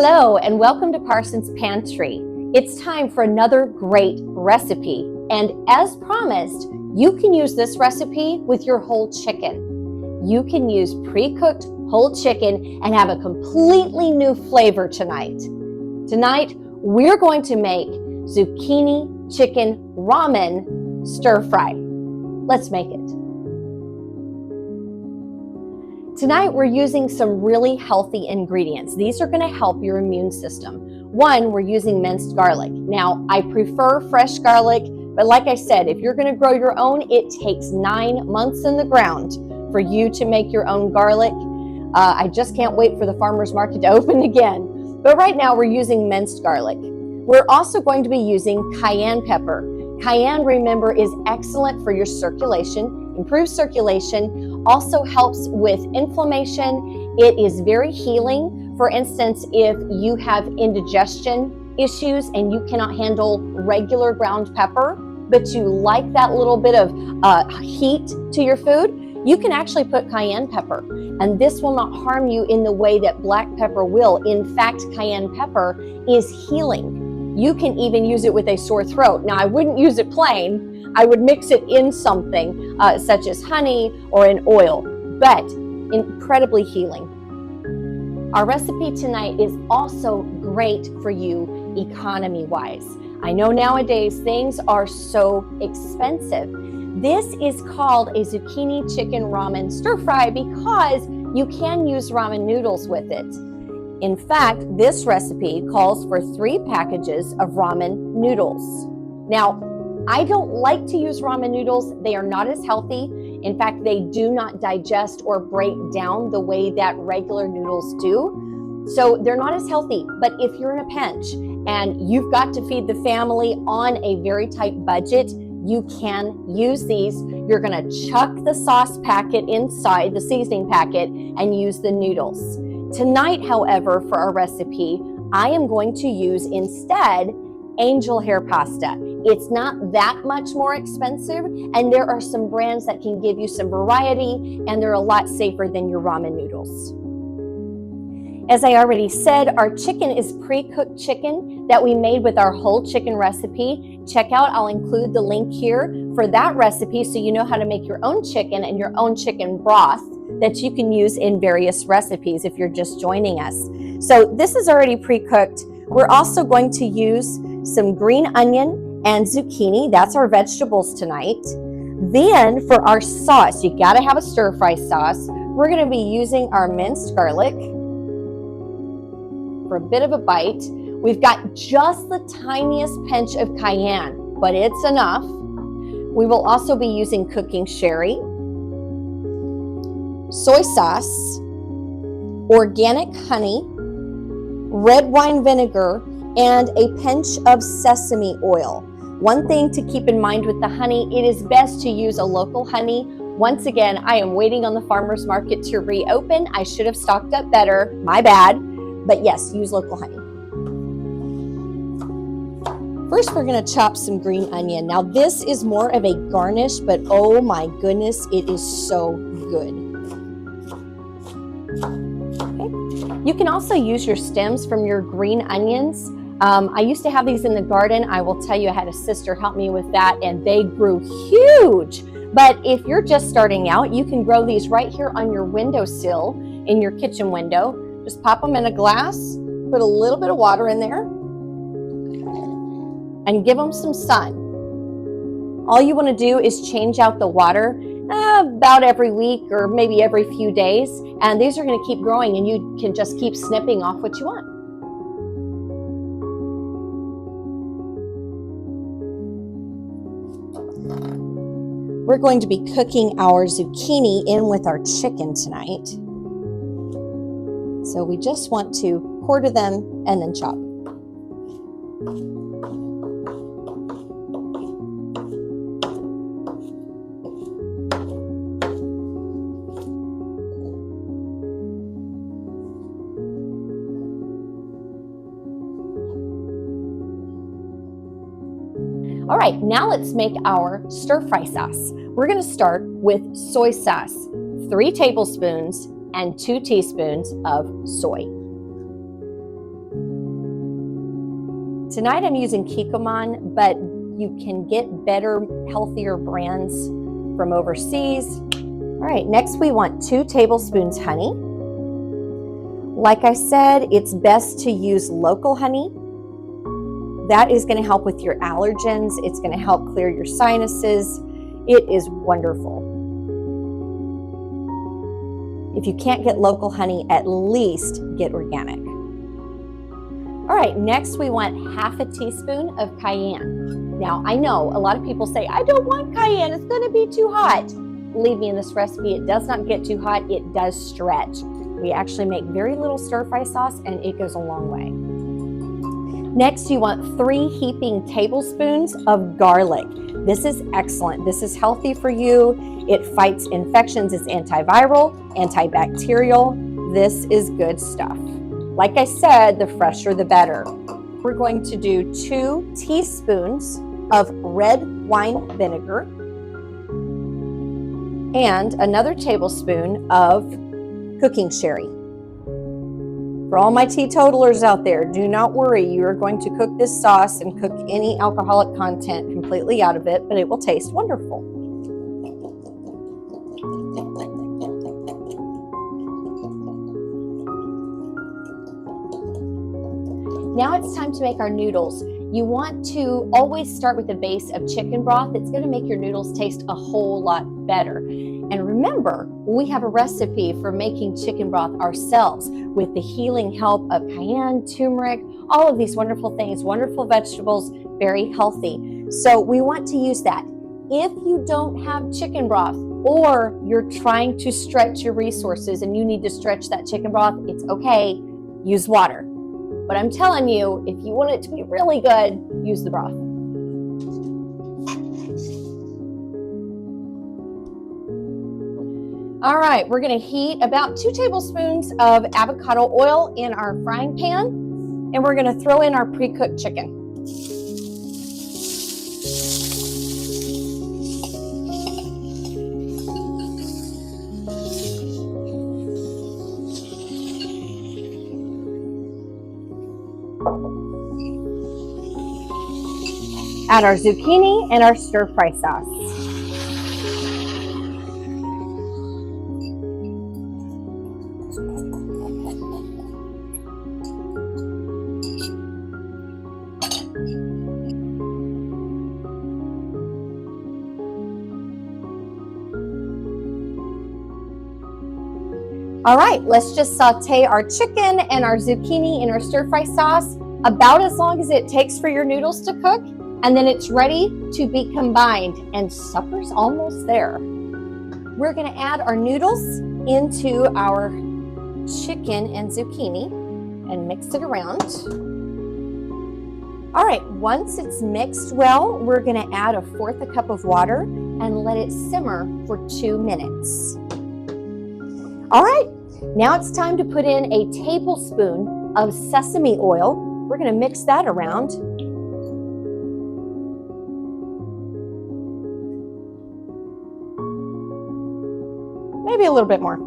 Hello and welcome to Parsons Pantry. It's time for another great recipe, and as promised, you can use this recipe with your whole chicken. You can use pre-cooked whole chicken and have a completely new flavor tonight. Tonight, we're going to make zucchini chicken ramen stir fry. Let's make it. Tonight, we're using some really healthy ingredients. These are going to help your immune system. One, we're using minced garlic. Now, I prefer fresh garlic, but like I said, if you're going to grow your own, it takes 9 months in the ground for you to make your own garlic. I just can't wait for the farmer's market to open again. But right now, we're using minced garlic. We're also going to be using cayenne pepper. Cayenne, remember, is excellent for your circulation, improves circulation, also helps with inflammation. It is very healing. For instance, if you have indigestion issues and you cannot handle regular ground pepper, but you like that little bit of heat to your food, you can actually put cayenne pepper, and this will not harm you in the way that black pepper will. In fact, cayenne pepper is healing. You can even use it with a sore throat. Now, I wouldn't use it plain. I would mix it in something such as honey or an oil, but incredibly healing. Our recipe tonight is also great for you economy-wise. I know nowadays things are so expensive. This is called a zucchini chicken ramen stir fry because you can use ramen noodles with it. In fact, this recipe calls for 3 packages of ramen noodles. Now, I don't like to use ramen noodles. They are not as healthy. In fact, they do not digest or break down the way that regular noodles do. So they're not as healthy. But if you're in a pinch and you've got to feed the family on a very tight budget, you can use these. You're going to chuck the sauce packet inside, the seasoning packet, and use the noodles. Tonight, however, for our recipe, I am going to use instead angel hair pasta. It's not that much more expensive, and there are some brands that can give you some variety, and they're a lot safer than your ramen noodles. As I already said, our chicken is pre-cooked chicken that we made with our whole chicken recipe. Check out, I'll include the link here for that recipe so you know how to make your own chicken and your own chicken broth that you can use in various recipes if you're just joining us. So this is already pre-cooked. We're also going to use some green onion and zucchini. That's our vegetables tonight. Then for our sauce, you gotta have a stir fry sauce. We're gonna be using our minced garlic for a bit of a bite. We've got just the tiniest pinch of cayenne, but it's enough. We will also be using cooking sherry, soy sauce, organic honey, red wine vinegar, and a pinch of sesame oil. One thing to keep in mind with the honey, it is best to use a local honey. Once again, I am waiting on the farmer's market to reopen. I should have stocked up better, my bad, but yes, use local honey. First, we're gonna chop some green onion. Now this is more of a garnish, but oh my goodness, it is so good. Okay. You can also use your stems from your green onions. I used to have these in the garden. I will tell you, I had a sister help me with that, and they grew huge. But if you're just starting out, you can grow these right here on your windowsill in your kitchen window. Just pop them in a glass, put a little bit of water in there, and give them some sun. All you want to do is change out the water about every week or maybe every few days, and these are going to keep growing, and you can just keep snipping off what you want. We're going to be cooking our zucchini in with our chicken tonight. So we just want to quarter them and then chop. All right, now let's make our stir fry sauce. We're gonna start with soy sauce, 3 tablespoons and 2 teaspoons of soy. Tonight I'm using Kikkoman, but you can get better, healthier brands from overseas. All right, next we want 2 tablespoons honey. Like I said, it's best to use local honey. That is going to help with your allergens. It's going to help clear your sinuses. It is wonderful. If you can't get local honey, at least get organic. All right, next we want half a teaspoon of cayenne. Now, I know a lot of people say, I don't want cayenne, it's going to be too hot. Believe me, in this recipe, it does not get too hot, it does stretch. We actually make very little stir-fry sauce, and it goes a long way. Next, you want 3 heaping tablespoons of garlic. This is excellent. This is healthy for you. It fights infections. It's antiviral, antibacterial. This is good stuff. Like I said, the fresher the better. We're going to do 2 teaspoons of red wine vinegar and another tablespoon of cooking sherry. For all my teetotalers out there, do not worry. You are going to cook this sauce and cook any alcoholic content completely out of it, but it will taste wonderful. Now it's time to make our noodles. You want to always start with a base of chicken broth. It's going to make your noodles taste a whole lot better. And remember, we have a recipe for making chicken broth ourselves with the healing help of cayenne, turmeric, all of these wonderful things, wonderful vegetables, very healthy. So we want to use that. If you don't have chicken broth or you're trying to stretch your resources and you need to stretch that chicken broth, it's okay, use water. But I'm telling you, if you want it to be really good, use the broth. All right, we're going to heat about 2 tablespoons of avocado oil in our frying pan, and we're going to throw in our pre-cooked chicken. Add our zucchini and our stir-fry sauce. All right, let's just saute our chicken and our zucchini in our stir-fry sauce about as long as it takes for your noodles to cook, and then it's ready to be combined, and supper's almost there. We're going to add our noodles into our chicken and zucchini and mix it around. All right, once it's mixed well, we're going to add 1/4 cup of water and let it simmer for 2 minutes. All right, now it's time to put in a tablespoon of sesame oil. We're going to mix that around. Maybe a little bit more.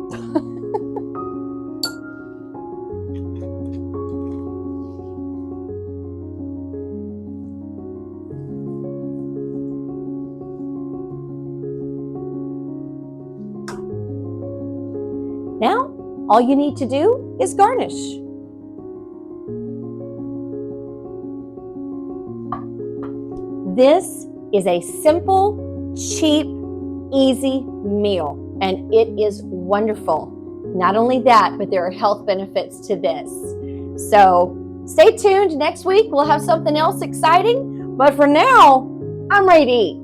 Now, all you need to do is garnish. This is a simple, cheap, easy meal, and it is wonderful. Not only that, but there are health benefits to this. So stay tuned. Next week, we'll have something else exciting. But for now, I'm ready to eat.